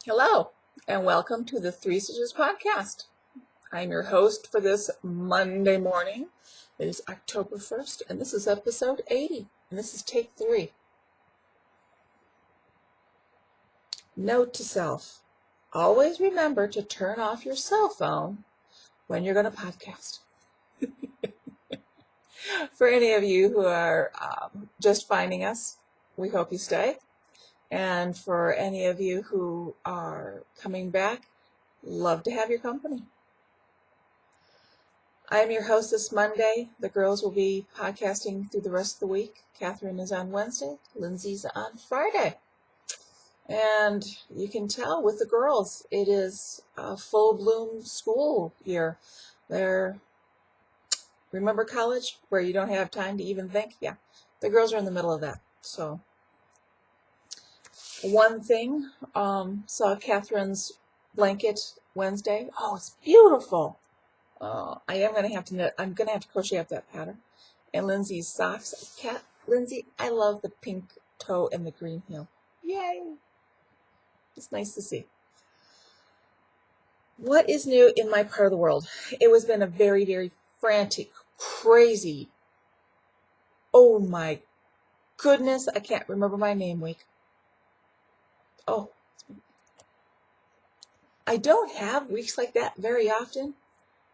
Hello, and welcome to the Three Stitches Podcast. I'm your host for this Monday morning. It is October 1st, and this is episode 80, and this is take 3. Note to self, always remember to turn off your cell phone when you're going to podcast. For any of you who are just finding us, we hope you stay. And for any of you who are coming back, love to have your company. I'm your host this Monday. The girls will be podcasting through the rest of the week. Catherine is on Wednesday. Lindsay's on Friday. And you can tell with the girls, it is a full bloom school year. Remember college where you don't have time to even think? Yeah, the girls are in the middle of that. So one thing, saw Catherine's blanket Wednesday. Oh, it's beautiful. I'm going to have to crochet up that pattern. And Lindsay's socks. Lindsay, I love the pink toe and the green heel. Yay. It's nice to see. What is new in my part of the world? It has been a very, very frantic, crazy, oh my goodness, I can't remember my name week. Oh, I don't have weeks like that very often.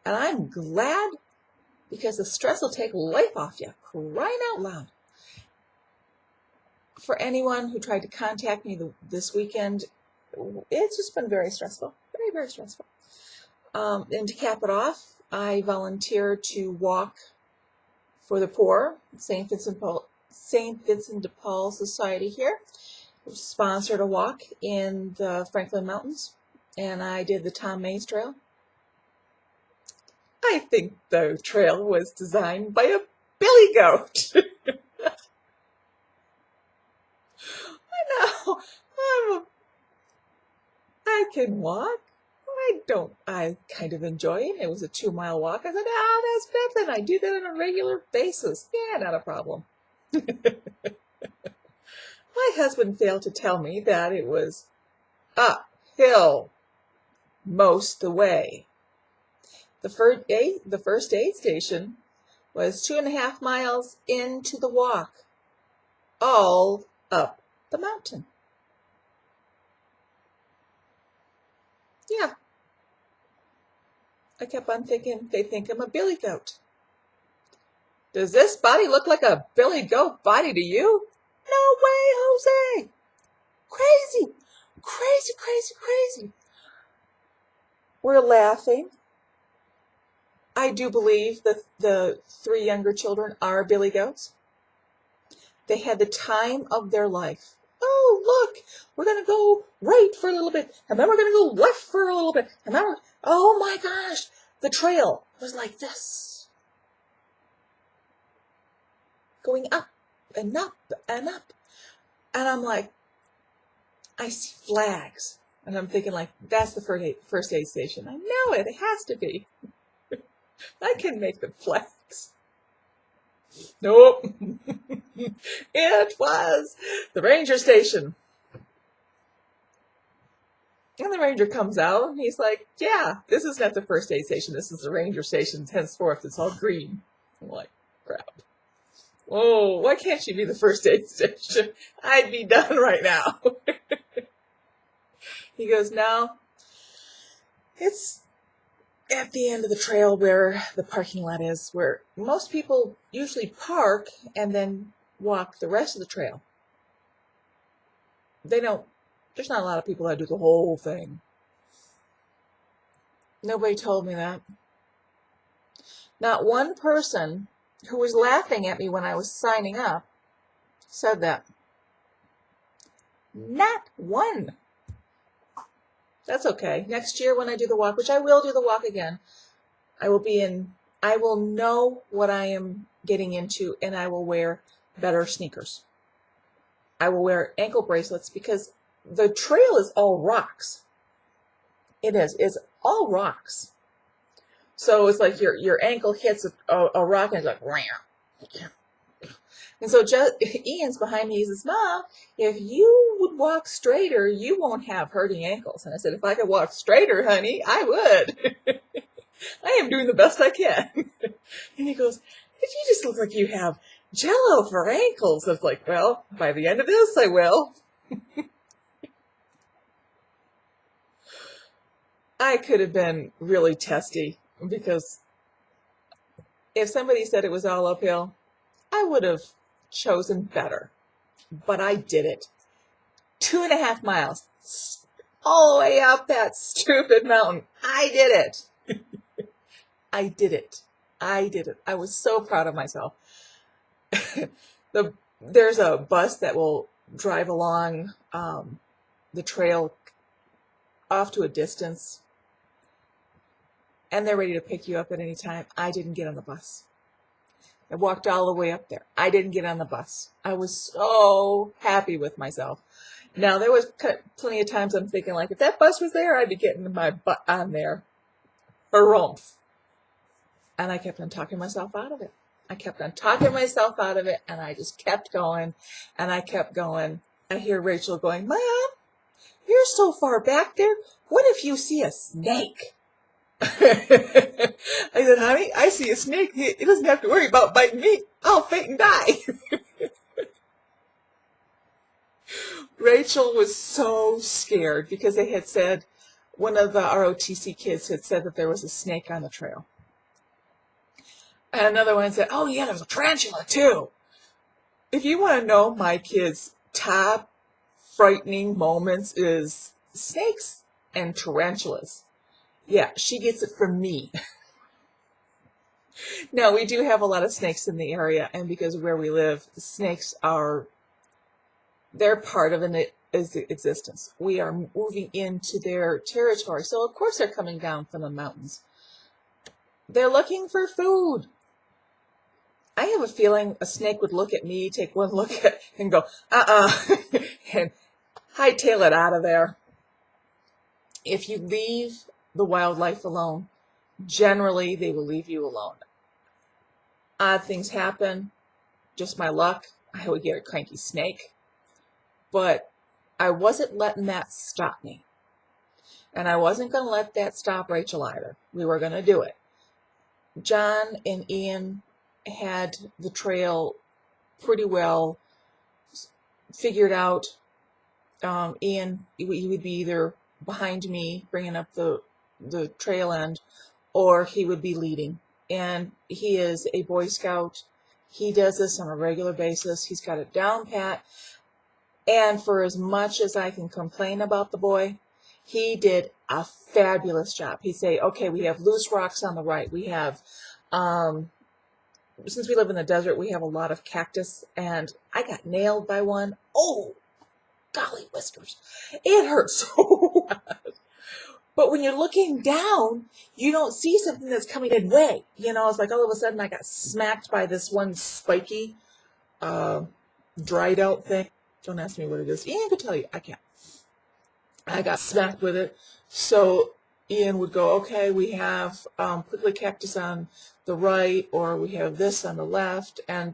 And I'm glad, because the stress will take life off you. Crying out loud. For anyone who tried to contact me this weekend, it's just been very stressful. Very, very stressful. And to cap it off, I volunteered to walk for the poor, St. Vincent de Paul Society here. Sponsored a walk in the Franklin Mountains, and I did the Tom Mays Trail. I think the trail was designed by a billy goat. I know. I can walk. I kind of enjoy it. It was a 2-mile walk. I said, that's nothing. I do that on a regular basis. Yeah, not a problem. My husband failed to tell me that it was uphill most the way. The first aid station was 2.5 miles into the walk, all up the mountain. Yeah. I kept on thinking, they think I'm a billy goat. Does this body look like a billy goat body to you? No way, Jose. Crazy, crazy, crazy, crazy. We're laughing. I do believe that the 3 younger children are billy goats. They had the time of their life. Oh, look, we're going to go right for a little bit, and then we're going to go left for a little bit, and then oh my gosh, the trail was like this. Going up and up and up. And I'm like, I see flags. And I'm thinking like, that's the first aid station. I know it has to be. I can make the flags. Nope. It was the ranger station. And the ranger comes out and he's like, yeah, this is not the first aid station. This is the ranger station. Henceforth, it's all green. I'm like, crap. Oh, why can't you be the first aid station? I'd be done right now. He goes, no, it's at the end of the trail where the parking lot is, where most people usually park and then walk the rest of the trail. There's not a lot of people that do the whole thing. Nobody told me that. Not one person who was laughing at me when I was signing up said that. Not one. That's okay. Next year when I do the walk, which I will do the walk again, I will know what I am getting into, and I will wear better sneakers. I will wear ankle bracelets because the trail is all rocks. It is. It's all rocks. So it's like your ankle hits a rock and it's like, And so Ian's behind me. He says, Mom, if you would walk straighter, you won't have hurting ankles. And I said, if I could walk straighter, honey, I would. I am doing the best I can. And he goes, you just look like you have jello for ankles. I was like, well, by the end of this, I will. I could have been really testy because if somebody said it was all uphill, I would have chosen better. But I did it. 2.5 miles. All the way up that stupid mountain. I did it. I did it. I did it. I was so proud of myself. There's a bus that will drive along the trail off to a distance, and they're ready to pick you up at any time. I didn't get on the bus. I walked all the way up there. I didn't get on the bus. I was so happy with myself. Now, there was plenty of times I'm thinking, like, if that bus was there, I'd be getting my butt on there. Harumph. And I kept on talking myself out of it. I kept on talking myself out of it, and I just kept going, and I kept going. I hear Rachel going, Mom, you're so far back there. What if you see a snake? I said, honey, I see a snake. It doesn't have to worry about biting me. I'll faint and die. Rachel was so scared because they had said, one of the ROTC kids had said that there was a snake on the trail. And another one said, oh yeah, there's a tarantula too. If you want to know my kids' top frightening moments is snakes and tarantulas. Yeah, she gets it from me. Now, we do have a lot of snakes in the area, and because of where we live, snakes they're part of an existence. We are moving into their territory, so of course they're coming down from the mountains. They're looking for food. I have a feeling a snake would look at me, take one look at and go, and hightail it out of there. If you leave the wildlife alone, generally they will leave you alone. Odd things happen, just my luck. I would get a cranky snake. But I wasn't letting that stop me. And I wasn't going to let that stop Rachel either. We were going to do it. John and Ian had the trail pretty well figured out. Ian, he would be either behind me, bringing up the trail end, or he would be leading. And he is a Boy Scout. He does this on a regular basis. He's got it down pat. And for as much as I can complain about the boy, he did a fabulous job. He'd say, okay, we have loose rocks on the right. We have, since we live in the desert, we have a lot of cactus, and I got nailed by one. Oh, golly whiskers. It hurt so bad. But when you're looking down, you don't see something that's coming in way. You know, it's like all of a sudden I got smacked by this one spiky, dried out thing. Don't ask me what it is. Ian could tell you. I can't. I got smacked with it. So Ian would go, okay, we have prickly cactus on the right, or we have this on the left. And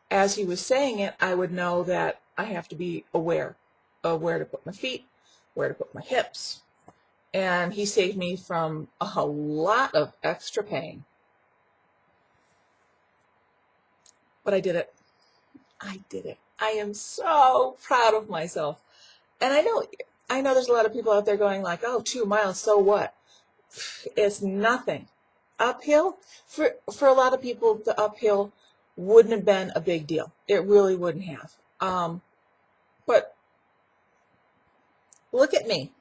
as he was saying it, I would know that I have to be aware of where to put my feet, where to put my hips. And he saved me from a lot of extra pain. But I did it. I did it. I am so proud of myself. And I know there's a lot of people out there going like, oh, 2 miles, so what? It's nothing. Uphill, for a lot of people, the uphill wouldn't have been a big deal. It really wouldn't have. But look at me.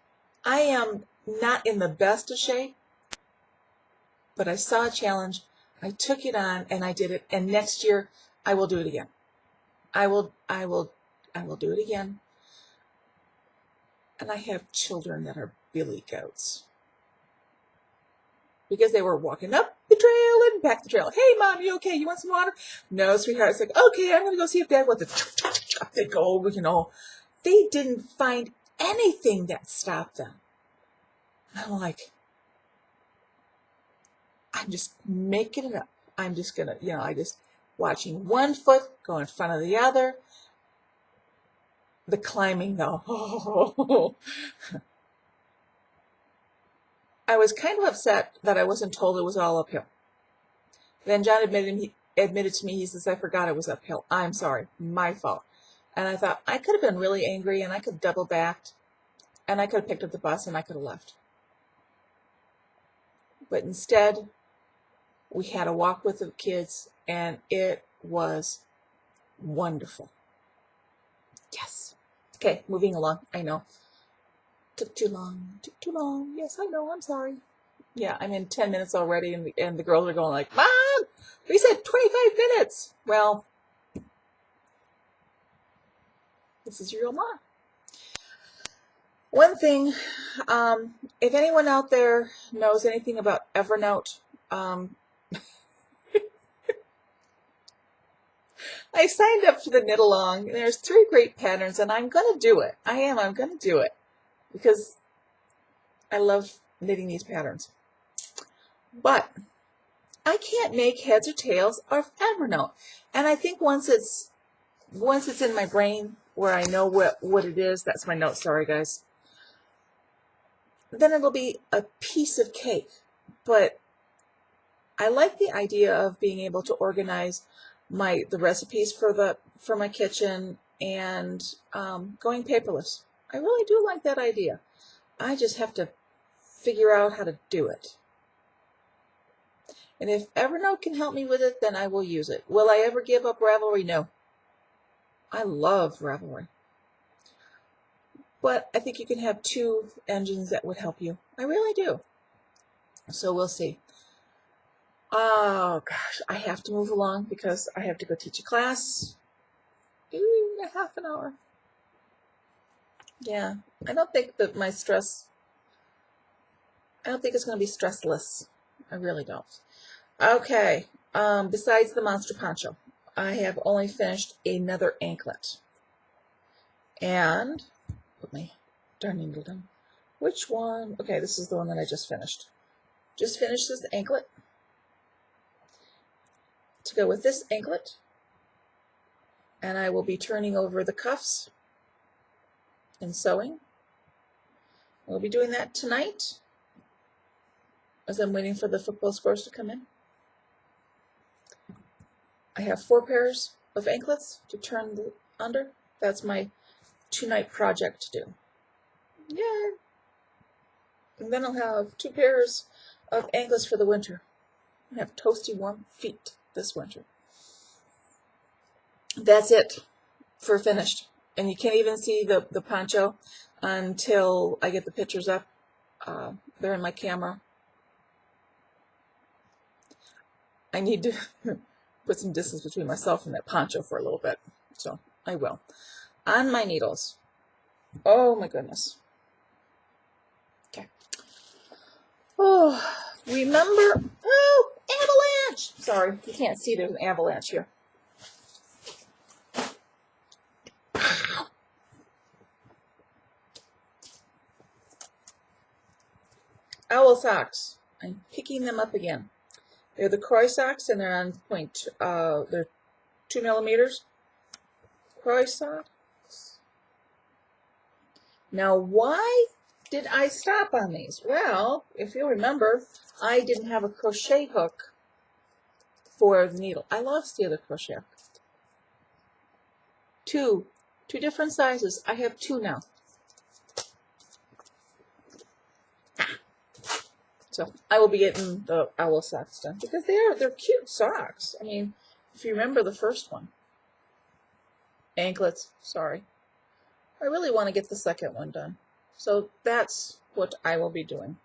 I am not in the best of shape, but I saw a challenge. I took it on and I did it. And next year I will do it again. I will do it again. And I have children that are billy goats. Because they were walking up the trail and back the trail. Hey, Mom, you okay? You want some water? No, sweetheart. It's like, okay, I'm going to go see if Dad wants to. They go, you know. They didn't find anything that stopped them. I'm like, I'm just making it up. I'm just going to, watching one foot go in front of the other. The climbing though. Oh. I was kind of upset that I wasn't told it was all uphill. Then John admitted to me, he says, I forgot it was uphill. I'm sorry, my fault. And I thought, I could have been really angry and I could have double backed and I could have picked up the bus and I could have left. But instead, we had a walk with the kids and it was wonderful. Yes. Okay, moving along. I know. Took too long. Took too long. Yes, I know. I'm sorry. Yeah, I'm in 10 minutes already, and the girls are going like, Mom, we said 25 minutes. Well, this is your mom. One thing, if anyone out there knows anything about Evernote, I signed up for the knit along, and there's 3 great patterns, and I'm going to do it. I'm going to do it because I love knitting these patterns. But I can't make heads or tails of Evernote. And I think once it's in my brain where I know what it is, that's my note, sorry guys, then it'll be a piece of cake. But I like the idea of being able to organize the recipes for my kitchen and going paperless. I really do like that idea. I just have to figure out how to do it. And if Evernote can help me with it, then I will use it. Will I ever give up Ravelry? No. I love Ravelry. But I think you can have 2 engines that would help you. I really do. So we'll see. Oh, gosh. I have to move along because I have to go teach a class in a half an hour. Yeah. I don't think that I don't think it's going to be stressless. I really don't. Okay, besides the monster poncho, I have only finished another anklet. And, put my darn needle down. Which one? Okay, this is the one that I just finished. Just finished this anklet. To go with this anklet, and I will be turning over the cuffs and sewing. We'll be doing that tonight as I'm waiting for the football scores to come in. I have 4 pairs of anklets to turn under. That's my 2-night project to do. Yay! And then I'll have 2 pairs of anklets for the winter. I have toasty warm feet this winter. That's it for finished. And you can't even see the poncho until I get the pictures up. They're in my camera. I need to put some distance between myself and that poncho for a little bit. So I will. On my needles. Oh my goodness. Okay. Oh, remember. Oh, avalanche. Sorry, you can't see there's an avalanche here. Owl socks. I'm picking them up again. They're the Croy socks, and they're on point. They're 2 millimeters. Croy socks. Now, why did I stop on these? Well, if you remember, I didn't have a crochet hook for the needle. I lost the other crochet hook. 2 different sizes. I have 2 now. So I will be getting the owl socks done because they're cute socks. I mean, if you remember the first one. Anklets, sorry. I really want to get the second one done. So that's what I will be doing.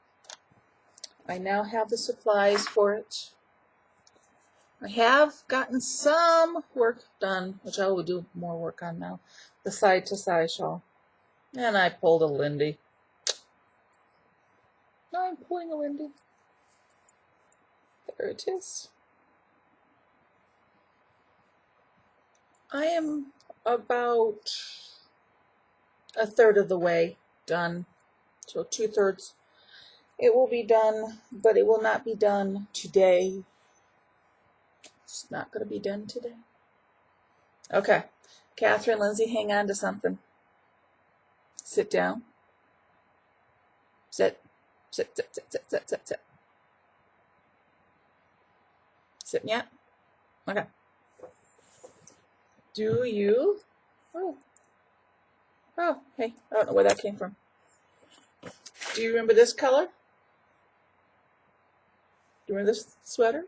I now have the supplies for it. I have gotten some work done, which I will do more work on now. The side-to-side shawl. And I pulled a Lindy. I'm pulling a Lindy. There it is. I am about a third of the way done. So 2/3. It will be done, but it will not be done today. It's not going to be done today. Okay. Catherine, Lindsay, hang on to something. Sit down. Sit. Sit, sit, sit, sit, sit, sit, sit. Sitting yet? Okay. Do you... Oh, hey, I don't know where that came from. Do you remember this color? Do you remember this sweater?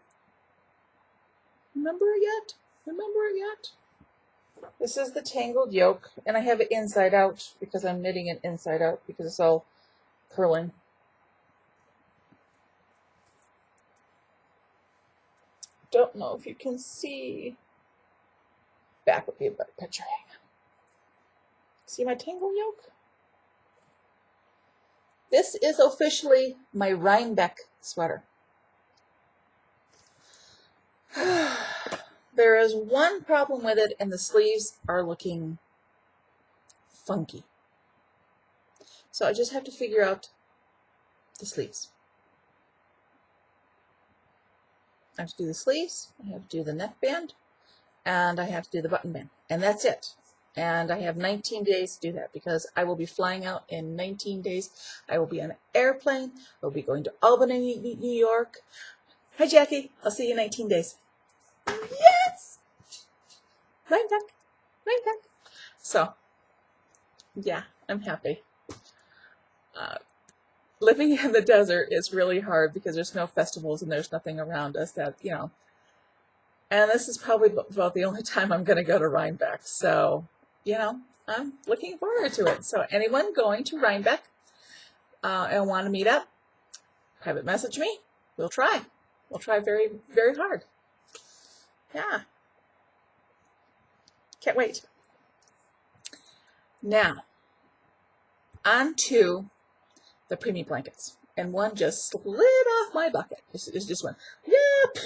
Remember it yet? Remember it yet? This is the tangled yoke, and I have it inside out because I'm knitting it inside out because it's all purling. Don't know if you can see. Back would be a better picture. See my tangle yoke? This is officially my Rhinebeck sweater. There is one problem with it, and the sleeves are looking funky. So I just have to figure out the sleeves. I have to do the sleeves, I have to do the neckband, and I have to do the button band. And that's it. And I have 19 days to do that because I will be flying out in 19 days. I will be on an airplane. I will be going to Albany, New York. Hi, Jackie. I'll see you in 19 days. Yes! Rhinebeck. Rhinebeck. So, yeah, I'm happy. Living in the desert is really hard because there's no festivals and there's nothing around us that, you know. And this is probably about the only time I'm going to go to Rhinebeck. So, you know, I'm looking forward to it. So anyone going to Rhinebeck and want to meet up, private message me. We'll try. We'll try very, very hard. Yeah. Can't wait. Now, on to the preemie blankets. And one just slid off my bucket. It just went, yep.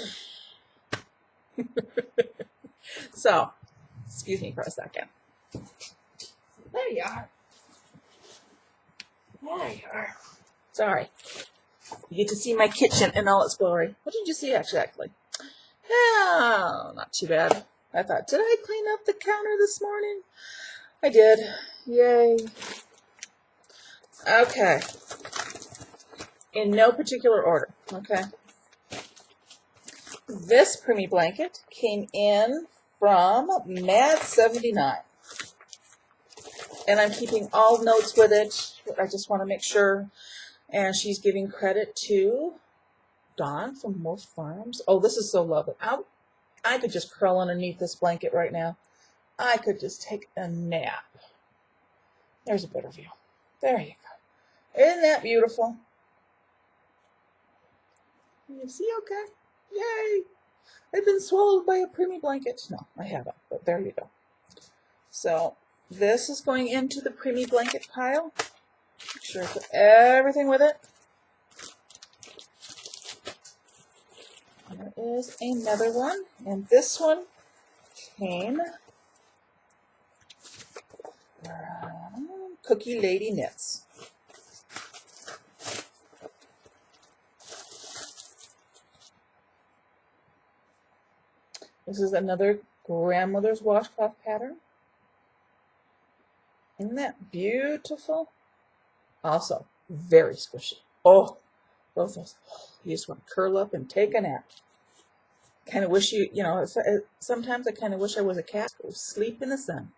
So, excuse me for a second. There you are. There you are. Sorry. You get to see my kitchen in all its glory. What did you see, actually? Oh, not too bad. I thought, did I clean up the counter this morning? I did. Yay. Okay. In no particular order. Okay. This preemie blanket came in from Mad79. And I'm keeping all notes with it. I just want to make sure. And she's giving credit to Dawn from Wolf Farms. Oh, this is so lovely. I could just curl underneath this blanket right now. I could just take a nap. There's a better view. There you go. Isn't that beautiful? Can you see okay? Yay! I've been swallowed by a preemie blanket. No, I haven't, but there you go. So this is going into the preemie blanket pile. Make sure I put everything with it. There is another one, and this one came from Cookie Lady Knits. This is another grandmother's washcloth pattern. Isn't that beautiful? Also, very squishy. Oh, both those. You just want to curl up and take a nap. Kind of wish you know, sometimes I kind of wish I was a cat who would sleep in the sun.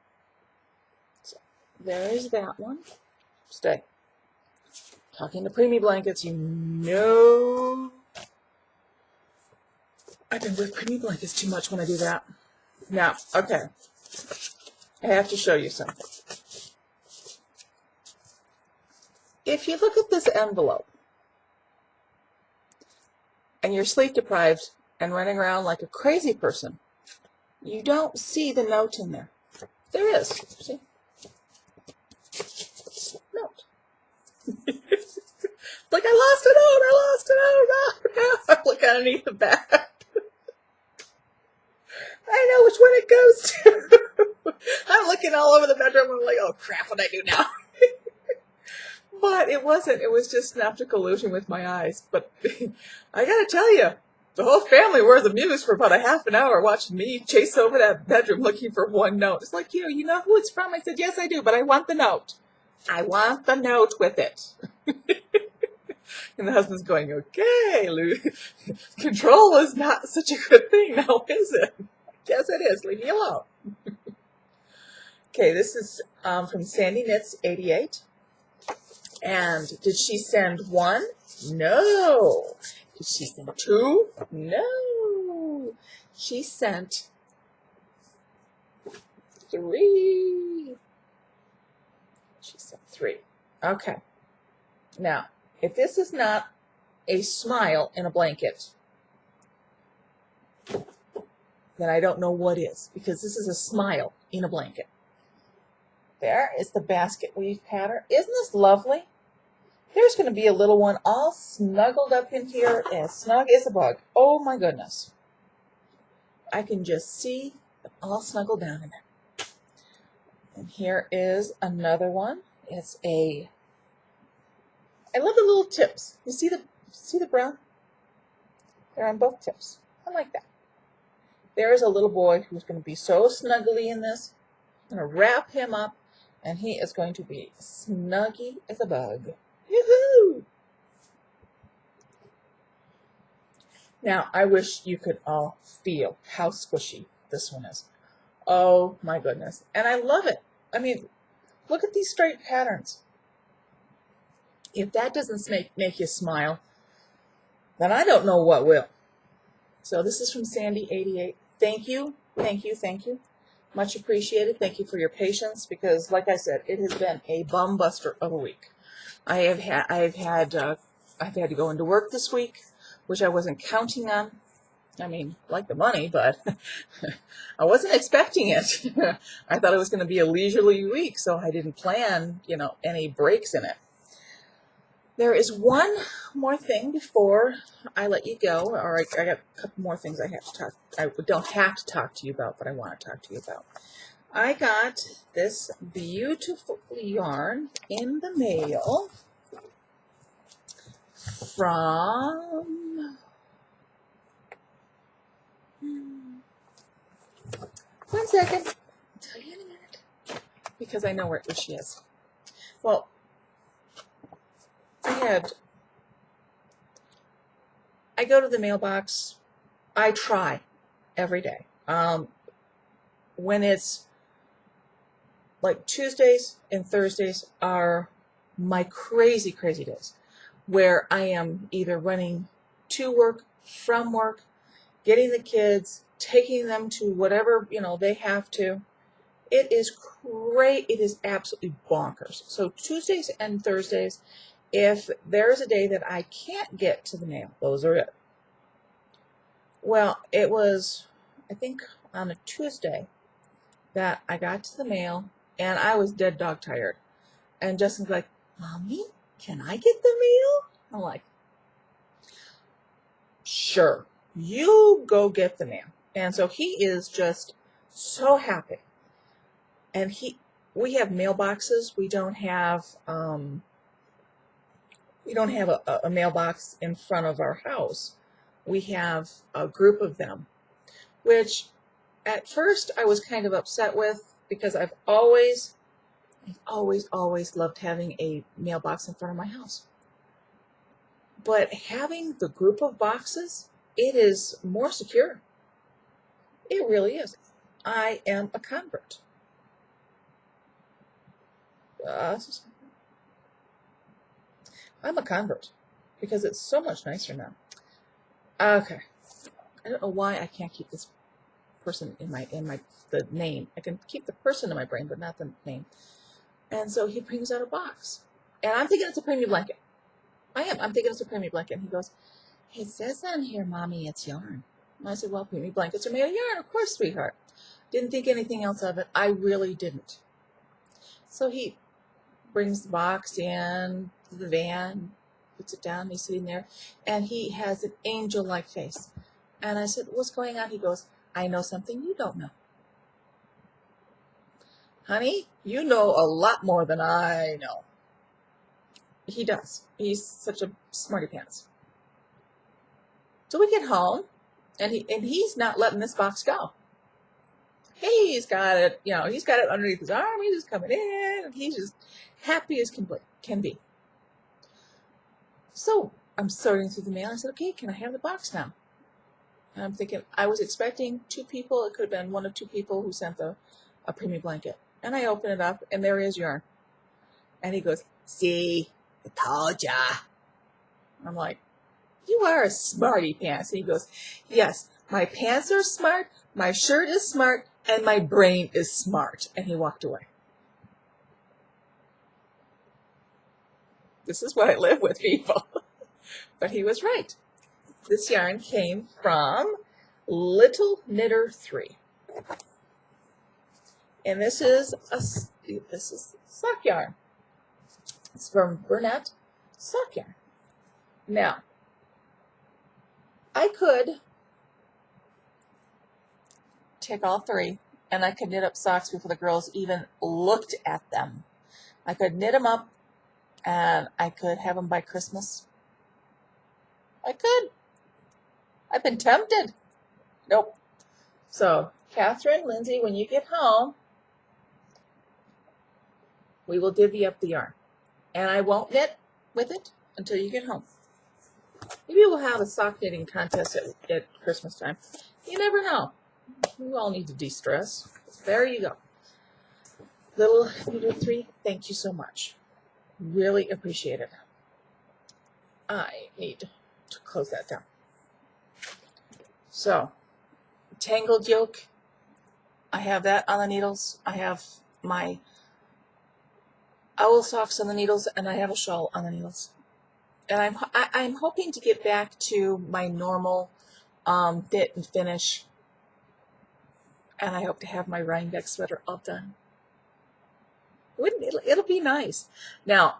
So, there's that one. Stay. Talking to preemie blankets, you know. I've been with preemie blankets too much when I do that. Now, okay. I have to show you something. If you look at this envelope, and you're sleep deprived and running around like a crazy person, you don't see the note in there. There is. See? Note. Like, I lost a note, I lost a note. No. I look underneath the bag. I know which one it goes to. I'm looking all over the bedroom and I'm like, oh crap, what do I do now? But it wasn't. It was just an optical illusion with my eyes. But I gotta tell you, The whole family was amused for about a half an hour watching me chase over that bedroom looking for one note. It's like, you know who it's from? I said, yes, I do, but I want the note. I want the note with it. And the husband's going, okay, Lou, control is not such a good thing now, is it? Yes, it is. Leave me alone. Okay, this is from Sandy Knits 88. And did she send one? No. Did she send two? No. She sent three. She sent three. Okay. Now, if this is not a smile in a blanket, then I don't know what is, because this is a smile in a blanket. There is the basket weave pattern. Isn't this lovely? There's going to be a little one all snuggled up in here, as snug as a bug. Oh my goodness. I can just see them all snuggled down in there. And here is another one. It's a, I love the little tips. You see the brown? They're on both tips. I like that. There is a little boy who's going to be so snuggly in this. I'm going to wrap him up, and he is going to be snuggy as a bug. Yoo-hoo! Now, I wish you could all feel how squishy this one is. Oh my goodness. And I love it. I mean, look at these straight patterns. If that doesn't make you smile, then I don't know what will. So this is from Sandy 88. Thank you, thank you, thank you. Much appreciated. Thank you for your patience, because like I said, it has been a bum buster of a week. I've had to go into work this week, which I wasn't counting on. I mean, like the money, but I wasn't expecting it. I thought it was going to be a leisurely week, so I didn't plan, any breaks in it. There is one more thing before I let you go, or I got a couple more things I don't have to talk to you about, but I want to talk to you about. I got this beautiful yarn in the mail from, one second, I'll tell you in a minute, because I know where she is. Well, I go to the mailbox. I try every day. When it's like Tuesdays and Thursdays are my crazy, crazy days, where I am either running to work, from work, getting the kids, taking them to whatever, they have to. It is great. It is absolutely bonkers. So Tuesdays and Thursdays, if there's a day that I can't get to the mail, those are it. Well, it was, I think, on a Tuesday that I got to the mail, and I was dead dog tired. And Justin's like, Mommy, can I get the mail? I'm like, sure, you go get the mail. And so he is just so happy. And we have mailboxes. We don't have a mailbox in front of our house. We have a group of them, which at first I was kind of upset with, because I've always loved having a mailbox in front of my house. But having the group of boxes, it is more secure. It really is. I am a convert. I'm a convert, because it's so much nicer now. Okay. I don't know why I can't keep this person in the name. I can keep the person in my brain, but not the name. And so he brings out a box. And I'm thinking it's a premium blanket. I'm thinking it's a premium blanket. And he goes, it says on here, Mommy, it's yarn. And I said, well, premium blankets are made of yarn. Of course, sweetheart. Didn't think anything else of it. I really didn't. So he brings the box in to the van, puts it down, he's sitting there, and he has an angel-like face. And I said, what's going on? He goes, I know something you don't know. Honey, you know a lot more than I know. He does. He's such a smarty pants. So we get home, and he's not letting this box go. He's got it, he's got it underneath his arm. He's just coming in, and he's just happy as can be. So I'm sorting through the mail. I said, okay, can I have the box now? And I'm thinking, I was expecting 2 people. It could have been 1 of 2 people who sent a preemie blanket. And I open it up, and there is yarn. And he goes, see, I told ya. I'm like, you are a smarty pants. And he goes, yes, my pants are smart, my shirt is smart, and my brain is smart. And he walked away. This is what I live with, people. But he was right. This yarn came from Little Knitter 3. And this is sock yarn. It's from Bernat Sock Yarn. Now, I could take all 3 and I could knit up socks before the girls even looked at them. I could knit them up and I could have them by Christmas. I could. I've been tempted. Nope. So, Catherine, Lindsay, when you get home, we will divvy up the yarn. And I won't knit with it until you get home. Maybe we'll have a sock knitting contest at Christmas time. You never know. We all need to de-stress. There you go. Little Knitter 3, thank you so much. Really appreciate it. I need to close that down. So, tangled yoke. I have that on the needles. I have my owl socks on the needles, and I have a shawl on the needles. And I'm hoping to get back to my normal fit and finish. And I hope to have my Rhinebeck sweater all done. It'll be nice. Now,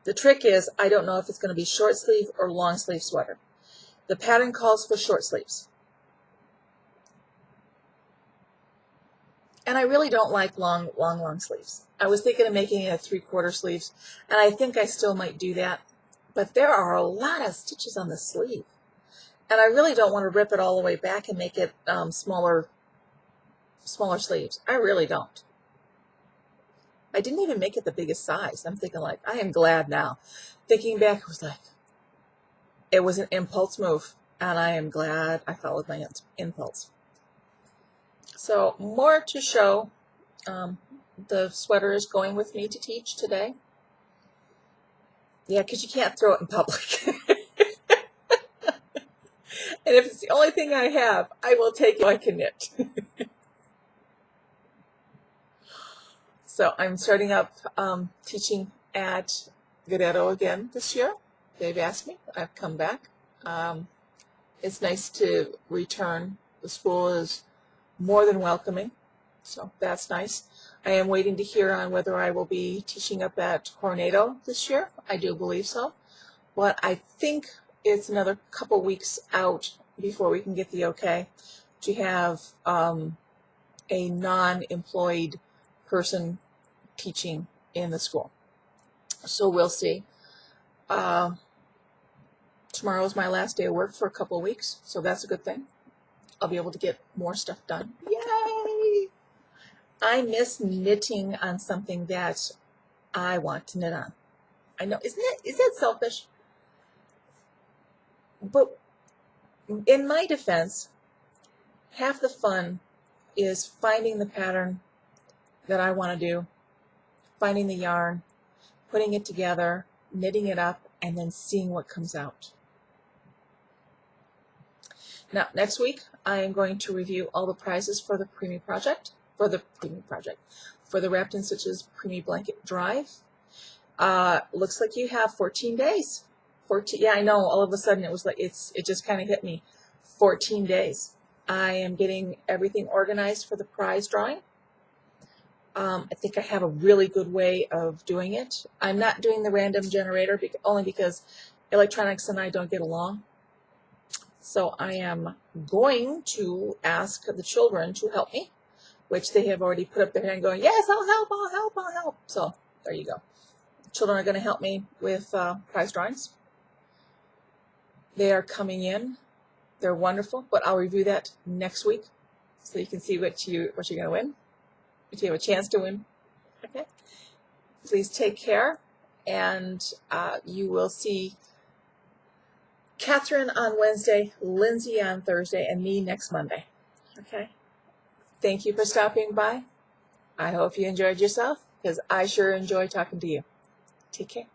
the trick is, I don't know if it's going to be short sleeve or long sleeve sweater. The pattern calls for short sleeves. And I really don't like long sleeves. I was thinking of making it 3/4 sleeves, and I think I still might do that. But there are a lot of stitches on the sleeve. And I really don't want to rip it all the way back and make it smaller sleeves. I really don't. I didn't even make it the biggest size. I'm thinking like, I am glad now. Thinking back, it was an impulse move. And I am glad I followed my impulse. So more to show. The sweater is going with me to teach today. Yeah, because you can't throw it in public. And if it's the only thing I have, I will take it so I can knit. So I'm starting up teaching at Guerrero again this year. They've asked me. I've come back. It's nice to return. The school is more than welcoming, so that's nice. I am waiting to hear on whether I will be teaching up at Coronado this year. I do believe so. But I think it's another couple weeks out before we can get the okay to have a non-employed person teaching in the school. So we'll see. Tomorrow is my last day of work for a couple of weeks, so that's a good thing. I'll be able to get more stuff done. Yay! I miss knitting on something that I want to knit on. I know, is that selfish? But in my defense, half the fun is finding the pattern that I want to do, finding the yarn, putting it together, knitting it up, and then seeing what comes out. Now, next week, I am going to review all the prizes for the Preemie project, for the Wrapped in Stitches Preemie Blanket Drive. Looks like you have 14 days. 14, yeah, I know, all of a sudden it was like, it just kind of hit me. 14 days. I am getting everything organized for the prize drawing. I think I have a really good way of doing it. I'm not doing the random generator only because electronics and I don't get along. So I am going to ask the children to help me, which they have already put up their hand going, yes, I'll help, I'll help, I'll help. So there you go. Children are going to help me with prize drawings. They are coming in They're wonderful, but I'll review that next week so you can see what you're going to win, if you have a chance to win. Okay. Please take care, and you will see Catherine on Wednesday, Lindsay on Thursday, and me next Monday. Okay. Thank you for stopping by. I hope you enjoyed yourself, because I sure enjoy talking to you. Take care.